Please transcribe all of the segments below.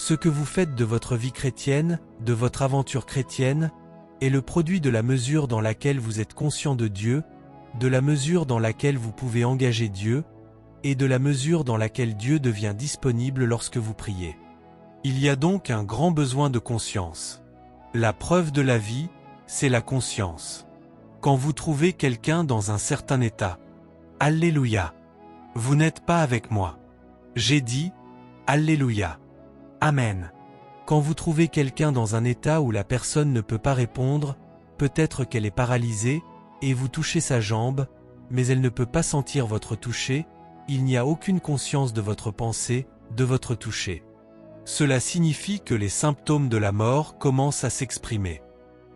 Ce que vous faites de votre vie chrétienne, de votre aventure chrétienne, est le produit de la mesure dans laquelle vous êtes conscient de Dieu, de la mesure dans laquelle vous pouvez engager Dieu, et de la mesure dans laquelle Dieu devient disponible lorsque vous priez. Il y a donc un grand besoin de conscience. La preuve de la vie, c'est la conscience. Quand vous trouvez quelqu'un dans un certain état, Alléluia. Vous n'êtes pas avec moi. J'ai dit, Alléluia. Amen. Quand vous trouvez quelqu'un dans un état où la personne ne peut pas répondre, peut-être qu'elle est paralysée, et vous touchez sa jambe, mais elle ne peut pas sentir votre toucher, il n'y a aucune conscience de votre pensée, de votre toucher. Cela signifie que les symptômes de la mort commencent à s'exprimer.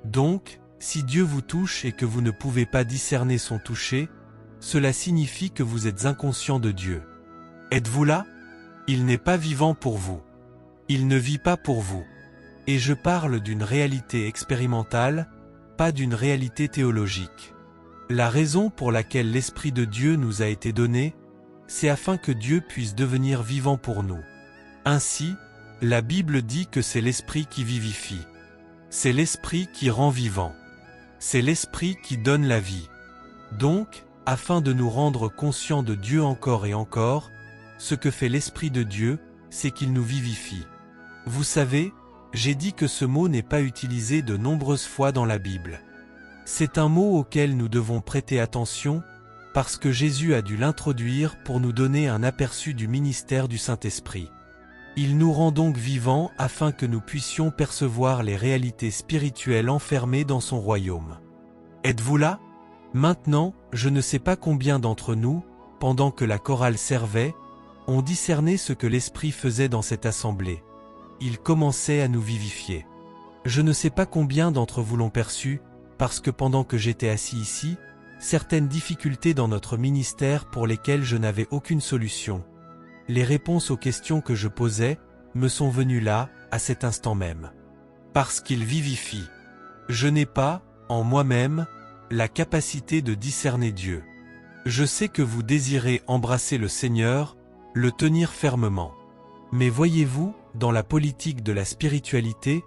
Donc, si Dieu vous touche et que vous ne pouvez pas discerner son toucher, cela signifie que vous êtes inconscient de Dieu. Êtes-vous là? Il n'est pas vivant pour vous. Il ne vit pas pour vous. Et je parle d'une réalité expérimentale, pas d'une réalité théologique. La raison pour laquelle l'Esprit de Dieu nous a été donné, c'est afin que Dieu puisse devenir vivant pour nous. Ainsi, la Bible dit que c'est l'Esprit qui vivifie. C'est l'Esprit qui rend vivant. C'est l'Esprit qui donne la vie. Donc, afin de nous rendre conscients de Dieu encore et encore, ce que fait l'Esprit de Dieu, c'est qu'il nous vivifie. Vous savez, j'ai dit que ce mot n'est pas utilisé de nombreuses fois dans la Bible. C'est un mot auquel nous devons prêter attention, parce que Jésus a dû l'introduire pour nous donner un aperçu du ministère du Saint-Esprit. Il nous rend donc vivants afin que nous puissions percevoir les réalités spirituelles enfermées dans son royaume. Êtes-vous là? Maintenant, je ne sais pas combien d'entre nous, pendant que la chorale servait, ont discerné ce que l'Esprit faisait dans cette assemblée. Il commençait à nous vivifier. Je ne sais pas combien d'entre vous l'ont perçu, parce que pendant que j'étais assis ici, certaines difficultés dans notre ministère pour lesquelles je n'avais aucune solution. Les réponses aux questions que je posais me sont venues là, à cet instant même. Parce qu'il vivifie. Je n'ai pas, en moi-même, la capacité de discerner Dieu. Je sais que vous désirez embrasser le Seigneur, le tenir fermement. Mais voyez-vous, dans la politique de la spiritualité,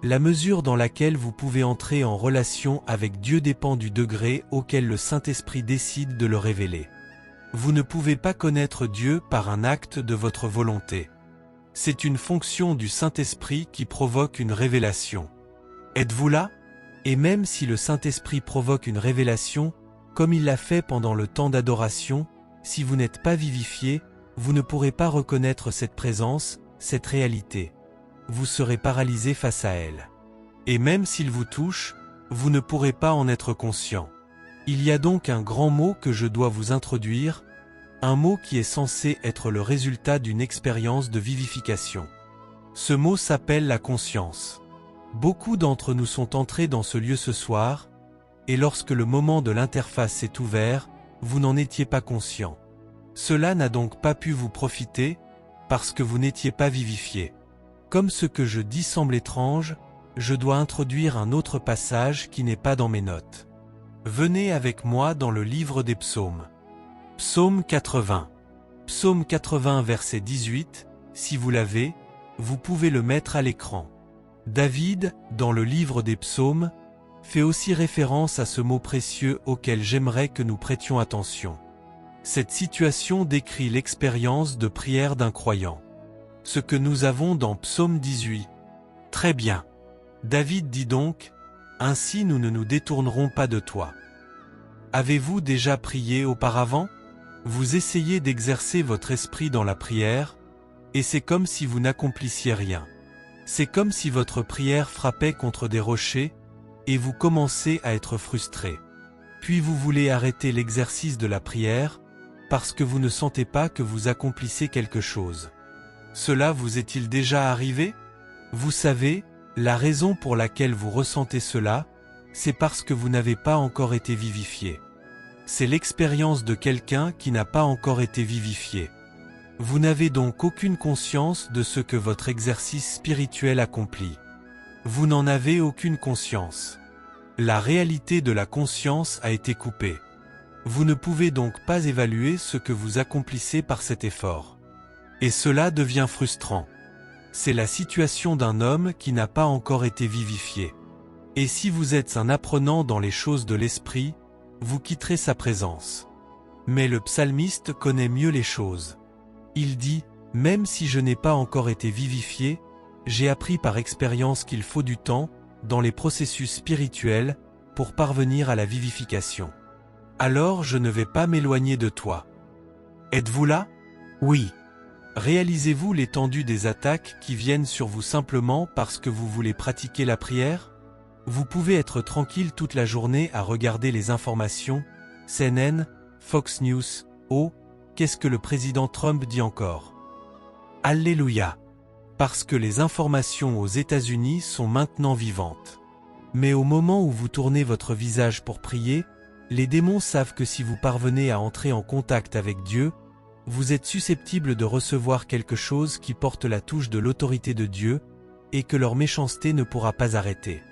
la mesure dans laquelle vous pouvez entrer en relation avec Dieu dépend du degré auquel le Saint-Esprit décide de le révéler. Vous ne pouvez pas connaître Dieu par un acte de votre volonté. C'est une fonction du Saint-Esprit qui provoque une révélation. Êtes-vous là? Et même si le Saint-Esprit provoque une révélation, comme il l'a fait pendant le temps d'adoration, si vous n'êtes pas vivifié, vous ne pourrez pas reconnaître cette présence, cette réalité. Vous serez paralysé face à elle. Et même s'il vous touche, vous ne pourrez pas en être conscient. Il y a donc un grand mot que je dois vous introduire, un mot qui est censé être le résultat d'une expérience de vivification. Ce mot s'appelle la conscience. Beaucoup d'entre nous sont entrés dans ce lieu ce soir, et lorsque le moment de l'interface s'est ouvert, vous n'en étiez pas conscient. Cela n'a donc pas pu vous profiter, parce que vous n'étiez pas vivifié. Comme ce que je dis semble étrange, je dois introduire un autre passage qui n'est pas dans mes notes. Venez avec moi dans le livre des psaumes. Psaume 80. Psaume 80 verset 18, si vous l'avez, vous pouvez le mettre à l'écran. David, dans le livre des psaumes, fait aussi référence à ce mot précieux auquel j'aimerais que nous prêtions attention. Cette situation décrit l'expérience de prière d'un croyant. Ce que nous avons dans Psaume 18. Très bien. David dit donc, « Ainsi nous ne nous détournerons pas de toi. » Avez-vous déjà prié auparavant? Vous essayez d'exercer votre esprit dans la prière, et c'est comme si vous n'accomplissiez rien. C'est comme si votre prière frappait contre des rochers, et vous commencez à être frustré. Puis vous voulez arrêter l'exercice de la prière, parce que vous ne sentez pas que vous accomplissez quelque chose. Cela vous est-il déjà arrivé? Vous savez, la raison pour laquelle vous ressentez cela, c'est parce que vous n'avez pas encore été vivifié. C'est l'expérience de quelqu'un qui n'a pas encore été vivifié. Vous n'avez donc aucune conscience de ce que votre exercice spirituel accomplit. Vous n'en avez aucune conscience. La réalité de la conscience a été coupée. Vous ne pouvez donc pas évaluer ce que vous accomplissez par cet effort. Et cela devient frustrant. c'est la situation d'un homme qui n'a pas encore été vivifié. Et si vous êtes un apprenant dans les choses de l'esprit, vous quitterez sa présence. Mais le psalmiste connaît mieux les choses. Il dit, « Même si je n'ai pas encore été vivifié, j'ai appris par expérience qu'il faut du temps, dans les processus spirituels, pour parvenir à la vivification. Alors je ne vais pas m'éloigner de toi. » Êtes-vous là? Oui. Réalisez-vous l'étendue des attaques qui viennent sur vous simplement parce que vous voulez pratiquer la prière? Vous pouvez être tranquille toute la journée à regarder les informations, CNN, Fox News, oh, qu'est-ce que le président Trump dit encore? Alléluia! Parce que les informations aux États-Unis sont maintenant vivantes. Mais au moment où vous tournez votre visage pour prier, les démons savent que si vous parvenez à entrer en contact avec Dieu, vous êtes susceptible de recevoir quelque chose qui porte la touche de l'autorité de Dieu, et que leur méchanceté ne pourra pas arrêter.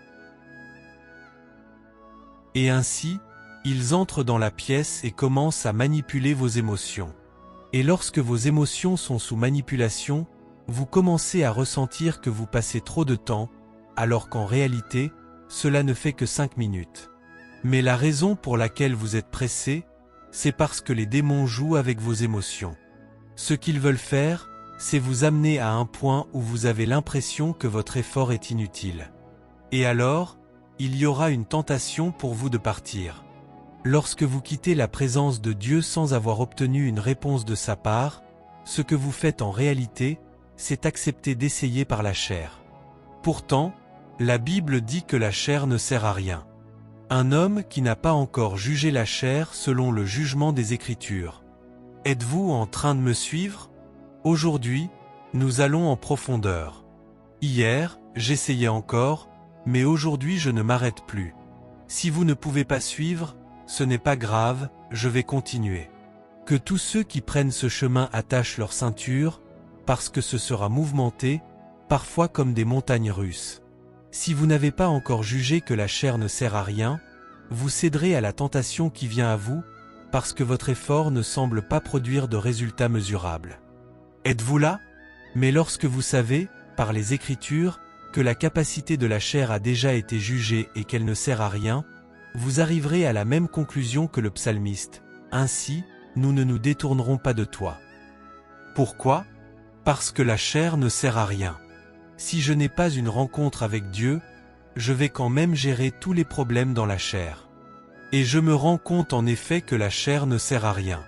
Et ainsi, ils entrent dans la pièce et commencent à manipuler vos émotions. Et lorsque vos émotions sont sous manipulation, vous commencez à ressentir que vous passez trop de temps, alors qu'en réalité, cela ne fait que 5 minutes. Mais la raison pour laquelle vous êtes pressé, c'est parce que les démons jouent avec vos émotions. Ce qu'ils veulent faire, c'est vous amener à un point où vous avez l'impression que votre effort est inutile. Et alors, il y aura une tentation pour vous de partir. Lorsque vous quittez la présence de Dieu sans avoir obtenu une réponse de sa part, ce que vous faites en réalité, c'est accepter d'essayer par la chair. Pourtant, la Bible dit que la chair ne sert à rien. Un homme qui n'a pas encore jugé la chair selon le jugement des Écritures. Êtes-vous en train de me suivre? Aujourd'hui, nous allons en profondeur. Hier, j'essayais encore, mais aujourd'hui je ne m'arrête plus. Si vous ne pouvez pas suivre, ce n'est pas grave, je vais continuer. Que tous ceux qui prennent ce chemin attachent leur ceinture, parce que ce sera mouvementé, parfois comme des montagnes russes. Si vous n'avez pas encore jugé que la chair ne sert à rien, vous céderez à la tentation qui vient à vous, parce que votre effort ne semble pas produire de résultats mesurables. Êtes-vous là? Mais lorsque vous savez, par les Écritures, que la capacité de la chair a déjà été jugée et qu'elle ne sert à rien, vous arriverez à la même conclusion que le psalmiste. Ainsi, nous ne nous détournerons pas de toi. Pourquoi? Parce que la chair ne sert à rien. Si je n'ai pas une rencontre avec Dieu, je vais quand même gérer tous les problèmes dans la chair. Et je me rends compte en effet que la chair ne sert à rien.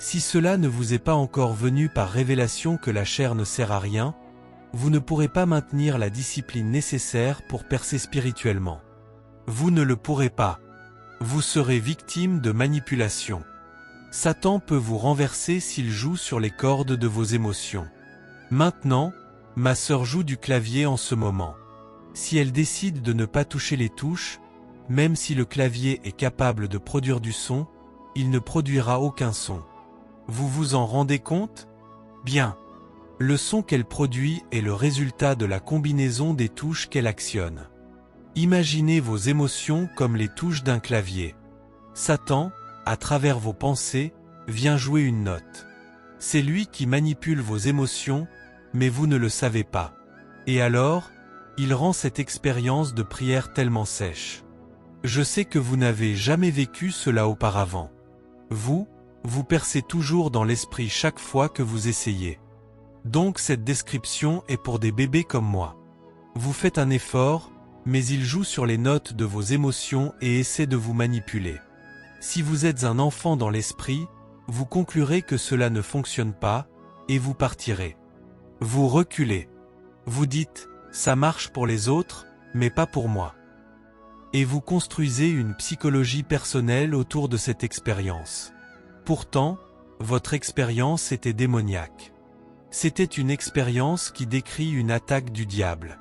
Si cela ne vous est pas encore venu par révélation que la chair ne sert à rien, vous ne pourrez pas maintenir la discipline nécessaire pour percer spirituellement. Vous ne le pourrez pas. Vous serez victime de manipulation. Satan peut vous renverser s'il joue sur les cordes de vos émotions. Maintenant, ma sœur joue du clavier en ce moment. Si elle décide de ne pas toucher les touches, même si le clavier est capable de produire du son, il ne produira aucun son. Vous vous en rendez compte? Bien. Le son qu'elle produit est le résultat de la combinaison des touches qu'elle actionne. Imaginez vos émotions comme les touches d'un clavier. Satan, à travers vos pensées, vient jouer une note. C'est lui qui manipule vos émotions, mais vous ne le savez pas. Et alors, il rend cette expérience de prière tellement sèche. Je sais que vous n'avez jamais vécu cela auparavant. Vous percez toujours dans l'esprit chaque fois que vous essayez. Donc cette description est pour des bébés comme moi. Vous faites un effort, mais il joue sur les notes de vos émotions et essaie de vous manipuler. Si vous êtes un enfant dans l'esprit, vous conclurez que cela ne fonctionne pas, et vous partirez. Vous reculez. Vous dites, ça marche pour les autres, mais pas pour moi. Et vous construisez une psychologie personnelle autour de cette expérience. Pourtant, votre expérience était démoniaque. C'était une expérience qui décrit une attaque du diable.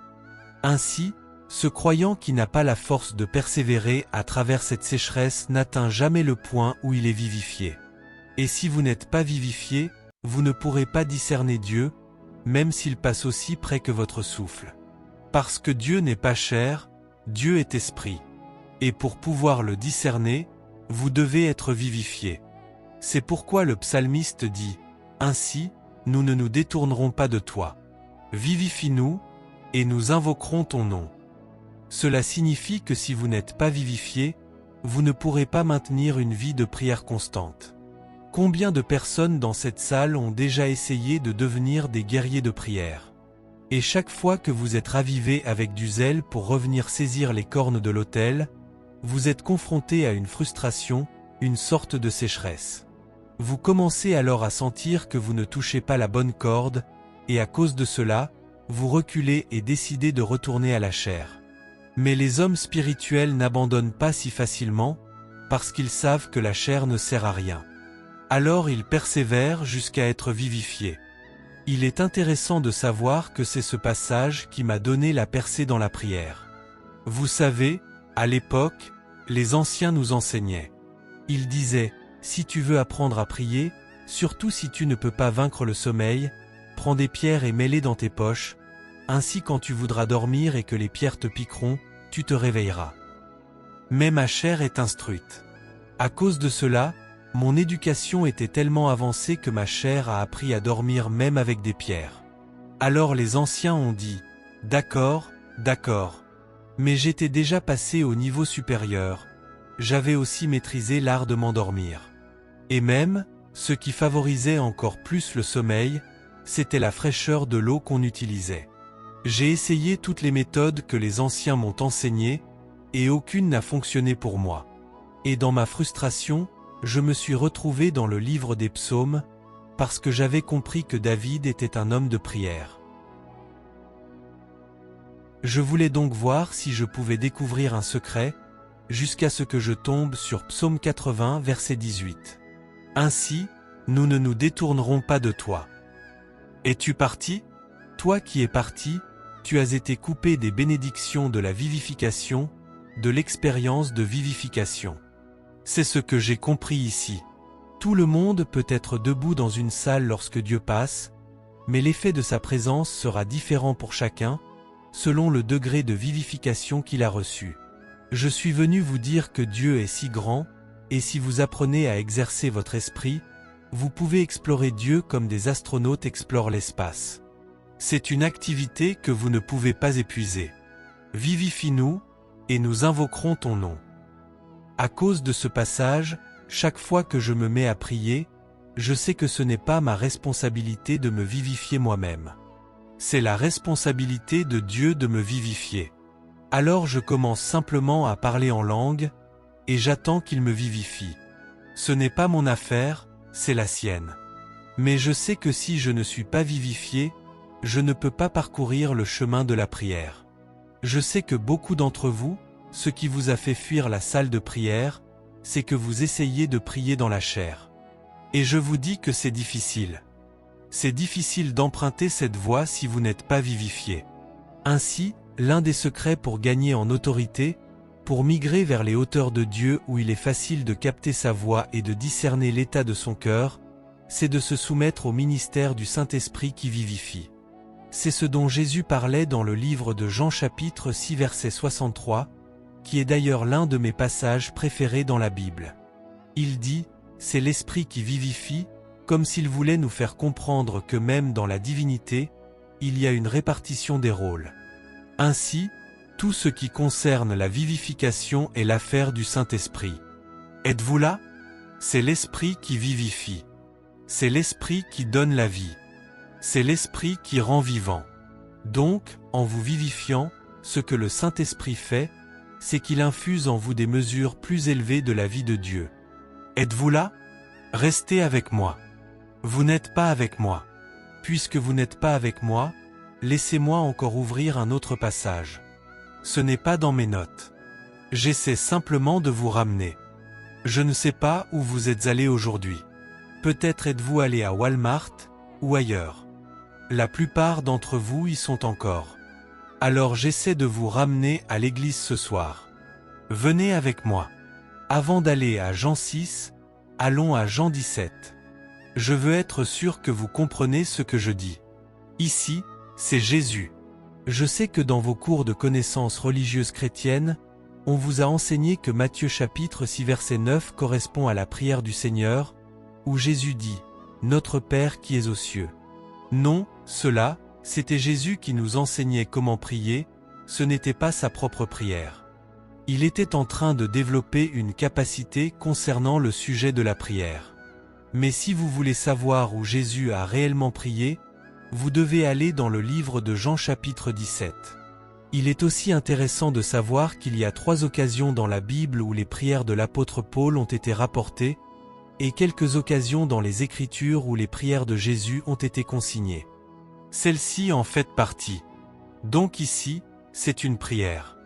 Ainsi, ce croyant qui n'a pas la force de persévérer à travers cette sécheresse n'atteint jamais le point où il est vivifié. Et si vous n'êtes pas vivifié, vous ne pourrez pas discerner Dieu, même s'il passe aussi près que votre souffle. Parce que Dieu n'est pas chair, Dieu est esprit. Et pour pouvoir le discerner, vous devez être vivifié. C'est pourquoi le psalmiste dit « Ainsi, nous ne nous détournerons pas de toi. » Vivifie-nous, et nous invoquerons ton nom. Cela signifie que si vous n'êtes pas vivifié, vous ne pourrez pas maintenir une vie de prière constante. Combien de personnes dans cette salle ont déjà essayé de devenir des guerriers de prière? Et chaque fois que vous êtes ravivé avec du zèle pour revenir saisir les cornes de l'autel, vous êtes confronté à une frustration, une sorte de sécheresse. Vous commencez alors à sentir que vous ne touchez pas la bonne corde, et à cause de cela, vous reculez et décidez de retourner à la chair. Mais les hommes spirituels n'abandonnent pas si facilement, parce qu'ils savent que la chair ne sert à rien. Alors ils persévèrent jusqu'à être vivifiés. Il est intéressant de savoir que c'est ce passage qui m'a donné la percée dans la prière. Vous savez, à l'époque, les anciens nous enseignaient. Ils disaient, si tu veux apprendre à prier, surtout si tu ne peux pas vaincre le sommeil, prends des pierres et mets-les dans tes poches, ainsi quand tu voudras dormir et que les pierres te piqueront, tu te réveilleras. Mais ma chair est instruite. À cause de cela, mon éducation était tellement avancée que ma chair a appris à dormir même avec des pierres. Alors les anciens ont dit, d'accord, d'accord. Mais j'étais déjà passé au niveau supérieur. J'avais aussi maîtrisé l'art de m'endormir. Et même, ce qui favorisait encore plus le sommeil, c'était la fraîcheur de l'eau qu'on utilisait. J'ai essayé toutes les méthodes que les anciens m'ont enseignées, et aucune n'a fonctionné pour moi. Et dans ma frustration, je me suis retrouvé dans le livre des psaumes, parce que j'avais compris que David était un homme de prière. Je voulais donc voir si je pouvais découvrir un secret, jusqu'à ce que je tombe sur Psaume 80, verset 18. Ainsi, nous ne nous détournerons pas de toi. Es-tu parti? Toi qui es parti, tu as été coupé des bénédictions de la vivification, de l'expérience de vivification. C'est ce que j'ai compris ici. Tout le monde peut être debout dans une salle lorsque Dieu passe, mais l'effet de sa présence sera différent pour chacun, selon le degré de vivification qu'il a reçu. Je suis venu vous dire que Dieu est si grand, et si vous apprenez à exercer votre esprit, vous pouvez explorer Dieu comme des astronautes explorent l'espace. C'est une activité que vous ne pouvez pas épuiser. Vivifie-nous, et nous invoquerons ton nom. À cause de ce passage, chaque fois que je me mets à prier, je sais que ce n'est pas ma responsabilité de me vivifier moi-même. C'est la responsabilité de Dieu de me vivifier. Alors je commence simplement à parler en langue, et j'attends qu'il me vivifie. Ce n'est pas mon affaire, c'est la sienne. Mais je sais que si je ne suis pas vivifié, je ne peux pas parcourir le chemin de la prière. Je sais que beaucoup d'entre vous, ce qui vous a fait fuir la salle de prière, c'est que vous essayez de prier dans la chair. Et je vous dis que c'est difficile. C'est difficile d'emprunter cette voie si vous n'êtes pas vivifié. Ainsi, l'un des secrets pour gagner en autorité, pour migrer vers les hauteurs de Dieu où il est facile de capter sa voix et de discerner l'état de son cœur, c'est de se soumettre au ministère du Saint-Esprit qui vivifie. C'est ce dont Jésus parlait dans le livre de Jean chapitre 6 verset 63, qui est d'ailleurs l'un de mes passages préférés dans la Bible. Il dit, c'est l'Esprit qui vivifie, comme s'il voulait nous faire comprendre que même dans la divinité, il y a une répartition des rôles. Ainsi, tout ce qui concerne la vivification est l'affaire du Saint-Esprit. Êtes-vous là? C'est l'Esprit qui vivifie. C'est l'Esprit qui donne la vie. C'est l'Esprit qui rend vivant. Donc, en vous vivifiant, ce que le Saint-Esprit fait, c'est qu'il infuse en vous des mesures plus élevées de la vie de Dieu. Êtes-vous là? Restez avec moi. Vous n'êtes pas avec moi. Puisque vous n'êtes pas avec moi, laissez-moi encore ouvrir un autre passage. Ce n'est pas dans mes notes. J'essaie simplement de vous ramener. Je ne sais pas où vous êtes allé aujourd'hui. Peut-être êtes-vous allé à Walmart, ou ailleurs. La plupart d'entre vous y sont encore. Alors j'essaie de vous ramener à l'église ce soir. Venez avec moi. Avant d'aller à Jean 6, allons à Jean 17. Je veux être sûr que vous comprenez ce que je dis. Ici, c'est Jésus. Je sais que dans vos cours de connaissances religieuses chrétiennes, on vous a enseigné que Matthieu chapitre 6 verset 9 correspond à la prière du Seigneur, où Jésus dit « Notre Père qui es aux cieux ». Non, cela, C'était Jésus qui nous enseignait comment prier, ce n'était pas sa propre prière. Il était en train de développer une capacité concernant le sujet de la prière. Mais si vous voulez savoir où Jésus a réellement prié, vous devez aller dans le livre de Jean chapitre 17. Il est aussi intéressant de savoir qu'il y a 3 occasions dans la Bible où les prières de l'apôtre Paul ont été rapportées, et quelques occasions dans les Écritures où les prières de Jésus ont été consignées. Celle-ci en fait partie. Donc ici, c'est une prière.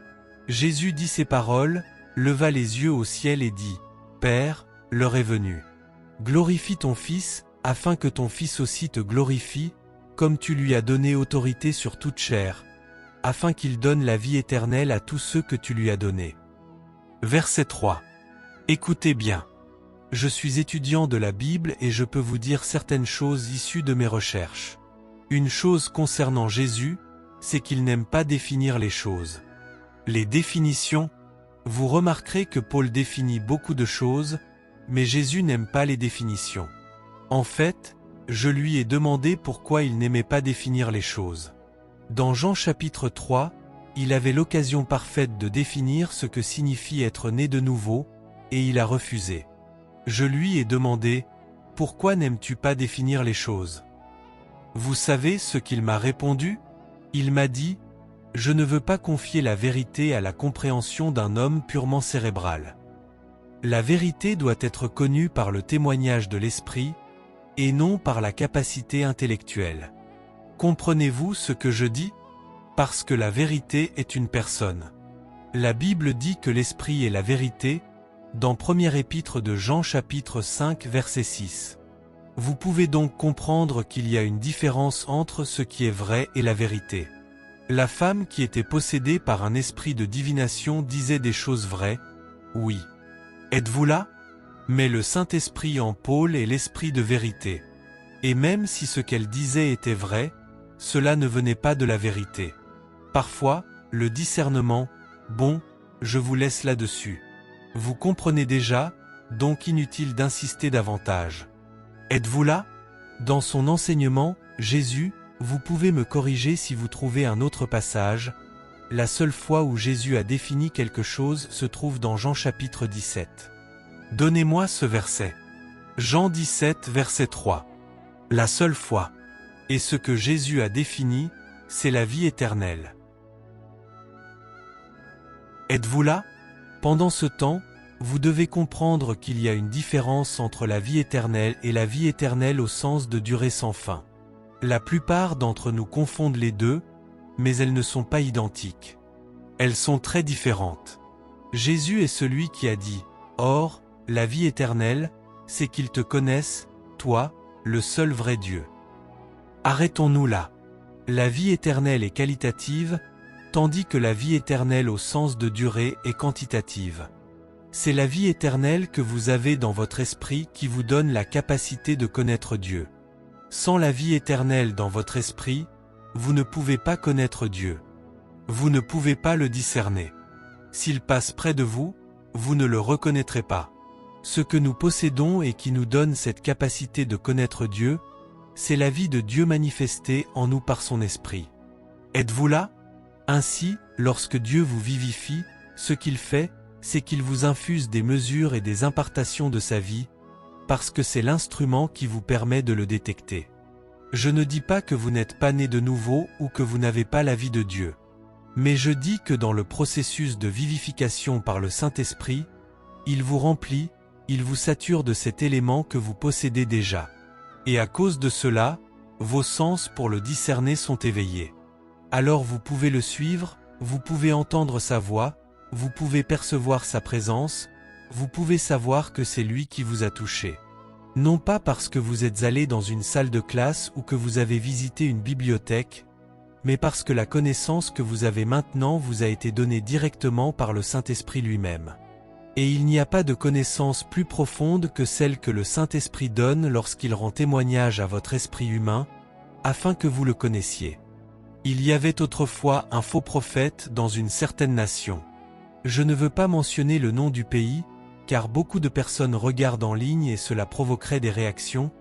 Jésus dit ces paroles, leva les yeux au ciel et dit, « Père, l'heure est venue. Glorifie ton Fils, afin que ton Fils aussi te glorifie, comme tu lui as donné autorité sur toute chair, afin qu'il donne la vie éternelle à tous ceux que tu lui as donnés. » Verset 3. Écoutez bien. Je suis étudiant de la Bible et je peux vous dire certaines choses issues de mes recherches. Une chose concernant Jésus, c'est qu'il n'aime pas définir les choses. Les définitions, vous remarquerez que Paul définit beaucoup de choses, mais Jésus n'aime pas les définitions. En fait, je lui ai demandé pourquoi il n'aimait pas définir les choses. Dans Jean chapitre 3, il avait l'occasion parfaite de définir ce que signifie être né de nouveau, et il a refusé. Je lui ai demandé, « Pourquoi n'aimes-tu pas définir les choses ?» Vous savez ce qu'il m'a répondu? Il m'a dit, « Je ne veux pas confier la vérité à la compréhension d'un homme purement cérébral. La vérité doit être connue par le témoignage de l'esprit, et non par la capacité intellectuelle. Comprenez-vous ce que je dis? Parce que la vérité est une personne. La Bible dit que l'esprit est la vérité, dans Première épître de Jean chapitre 5 verset 6. Vous pouvez donc comprendre qu'il y a une différence entre ce qui est vrai et la vérité. La femme qui était possédée par un esprit de divination disait des choses vraies, oui. Êtes-vous là? Mais le Saint-Esprit en Paul est l'esprit de vérité. Et même si ce qu'elle disait était vrai, cela ne venait pas de la vérité. Parfois, le discernement, bon, je vous laisse là-dessus. Vous comprenez déjà, donc inutile d'insister davantage. Êtes-vous là? Dans son enseignement, Jésus, vous pouvez me corriger si vous trouvez un autre passage. La seule fois où Jésus a défini quelque chose se trouve dans Jean chapitre 17. Donnez-moi ce verset. Jean 17 verset 3. La seule fois. Et ce que Jésus a défini, c'est la vie éternelle. Êtes-vous là? Pendant ce temps, vous devez comprendre qu'il y a une différence entre la vie éternelle et la vie éternelle au sens de durée sans fin. La plupart d'entre nous confondent les deux, mais elles ne sont pas identiques. Elles sont très différentes. Jésus est celui qui a dit, « Or, la vie éternelle, c'est qu'ils te connaissent, toi, le seul vrai Dieu. » Arrêtons-nous là. La vie éternelle est qualitative, tandis que la vie éternelle au sens de durée est quantitative. C'est la vie éternelle que vous avez dans votre esprit qui vous donne la capacité de connaître Dieu. Sans la vie éternelle dans votre esprit, vous ne pouvez pas connaître Dieu. Vous ne pouvez pas le discerner. S'il passe près de vous, vous ne le reconnaîtrez pas. Ce que nous possédons et qui nous donne cette capacité de connaître Dieu, c'est la vie de Dieu manifestée en nous par son esprit. Êtes-vous là? Ainsi, lorsque Dieu vous vivifie, ce qu'il fait, c'est qu'il vous infuse des mesures et des impartations de sa vie, parce que c'est l'instrument qui vous permet de le détecter. Je ne dis pas que vous n'êtes pas né de nouveau ou que vous n'avez pas la vie de Dieu. Mais je dis que dans le processus de vivification par le Saint-Esprit, il vous remplit, il vous sature de cet élément que vous possédez déjà. Et à cause de cela, vos sens pour le discerner sont éveillés. Alors vous pouvez le suivre, vous pouvez entendre sa voix, vous pouvez percevoir sa présence, vous pouvez savoir que c'est lui qui vous a touché. Non pas parce que vous êtes allé dans une salle de classe ou que vous avez visité une bibliothèque, mais parce que la connaissance que vous avez maintenant vous a été donnée directement par le Saint-Esprit lui-même. Et il n'y a pas de connaissance plus profonde que celle que le Saint-Esprit donne lorsqu'il rend témoignage à votre esprit humain, afin que vous le connaissiez. Il y avait autrefois un faux prophète dans une certaine nation. Je ne veux pas mentionner le nom du pays, car beaucoup de personnes regardent en ligne et cela provoquerait des réactions,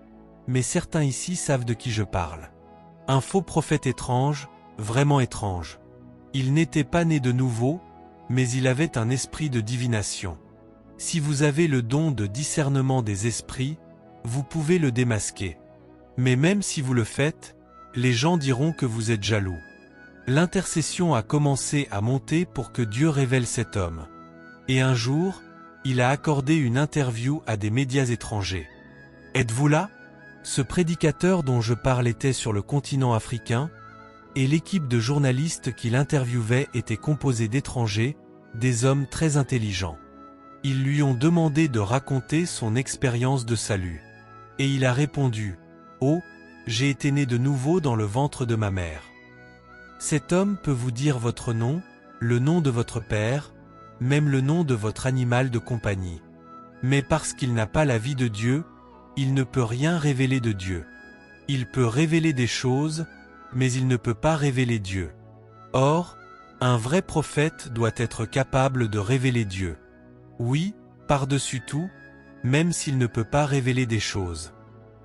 mais certains ici savent de qui je parle. Un faux prophète étrange, vraiment étrange. Il n'était pas né de nouveau, mais il avait un esprit de divination. Si vous avez le don de discernement des esprits, vous pouvez le démasquer. Mais même si vous le faites, les gens diront que vous êtes jaloux. L'intercession a commencé à monter pour que Dieu révèle cet homme. Et un jour, il a accordé une interview à des médias étrangers. Êtes-vous là? Ce prédicateur dont je parle était sur le continent africain, et l'équipe de journalistes qui l'interviewait était composée d'étrangers, des hommes très intelligents. Ils lui ont demandé de raconter son expérience de salut. Et il a répondu, « Oh, j'ai été né de nouveau dans le ventre de ma mère. » Cet homme peut vous dire votre nom, le nom de votre père, même le nom de votre animal de compagnie. Mais parce qu'il n'a pas la vie de Dieu, il ne peut rien révéler de Dieu. Il peut révéler des choses, mais il ne peut pas révéler Dieu. Or, un vrai prophète doit être capable de révéler Dieu. Oui, par-dessus tout, même s'il ne peut pas révéler des choses.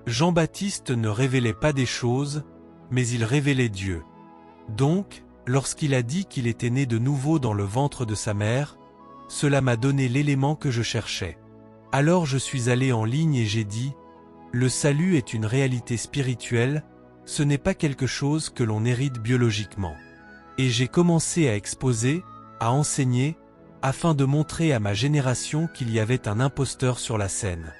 Jean-Baptiste ne révélait pas des choses, mais il révélait Dieu. Donc, lorsqu'il a dit qu'il était né de nouveau dans le ventre de sa mère, cela m'a donné l'élément que je cherchais. Alors je suis allé en ligne et j'ai dit, le salut est une réalité spirituelle, ce n'est pas quelque chose que l'on hérite biologiquement. Et j'ai commencé à exposer, à enseigner, afin de montrer à ma génération qu'il y avait un imposteur sur la scène.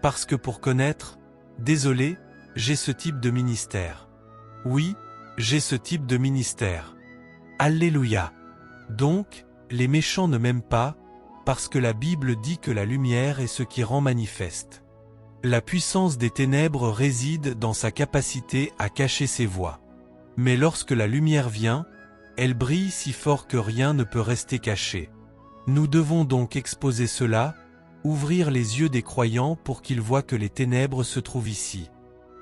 Parce que pour connaître, désolé, j'ai ce type de ministère. Oui, j'ai ce type de ministère. Alléluia. Donc, les méchants ne m'aiment pas, parce que la Bible dit que la lumière est ce qui rend manifeste. La puissance des ténèbres réside dans sa capacité à cacher ses voies. Mais lorsque la lumière vient, elle brille si fort que rien ne peut rester caché. Nous devons donc exposer cela, ouvrir les yeux des croyants pour qu'ils voient que les ténèbres se trouvent ici.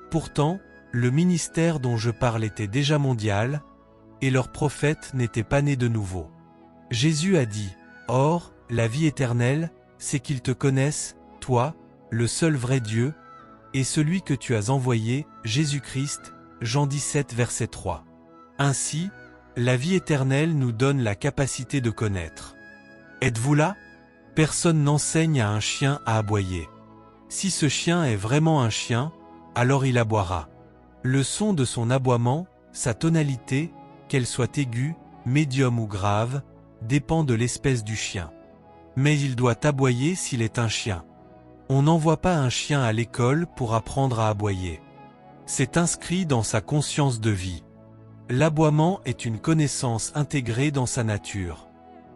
Pourtant, le ministère dont je parle était déjà mondial, et leur prophète n'était pas né de nouveau. Jésus a dit, « Or, la vie éternelle, c'est qu'ils te connaissent, toi, le seul vrai Dieu, et celui que tu as envoyé, Jésus-Christ, Jean 17 verset 3. Ainsi, la vie éternelle nous donne la capacité de connaître. Êtes-vous là? Personne n'enseigne à un chien à aboyer. Si ce chien est vraiment un chien, alors il aboiera. Le son de son aboiement, sa tonalité, qu'elle soit aiguë, médium ou grave, dépend de l'espèce du chien. Mais il doit aboyer s'il est un chien. On n'envoie pas un chien à l'école pour apprendre à aboyer. C'est inscrit dans sa conscience de vie. L'aboiement est une connaissance intégrée dans sa nature.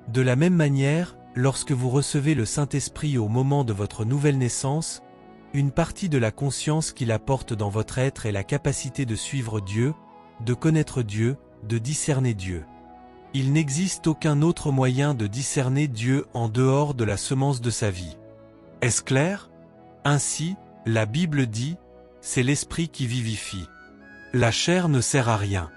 De la même manière, lorsque vous recevez le Saint-Esprit au moment de votre nouvelle naissance, une partie de la conscience qu'il apporte dans votre être est la capacité de suivre Dieu, de connaître Dieu, de discerner Dieu. Il n'existe aucun autre moyen de discerner Dieu en dehors de la semence de sa vie. Est-ce clair? Ainsi, la Bible dit, c'est l'esprit qui vivifie. La chair ne sert à rien.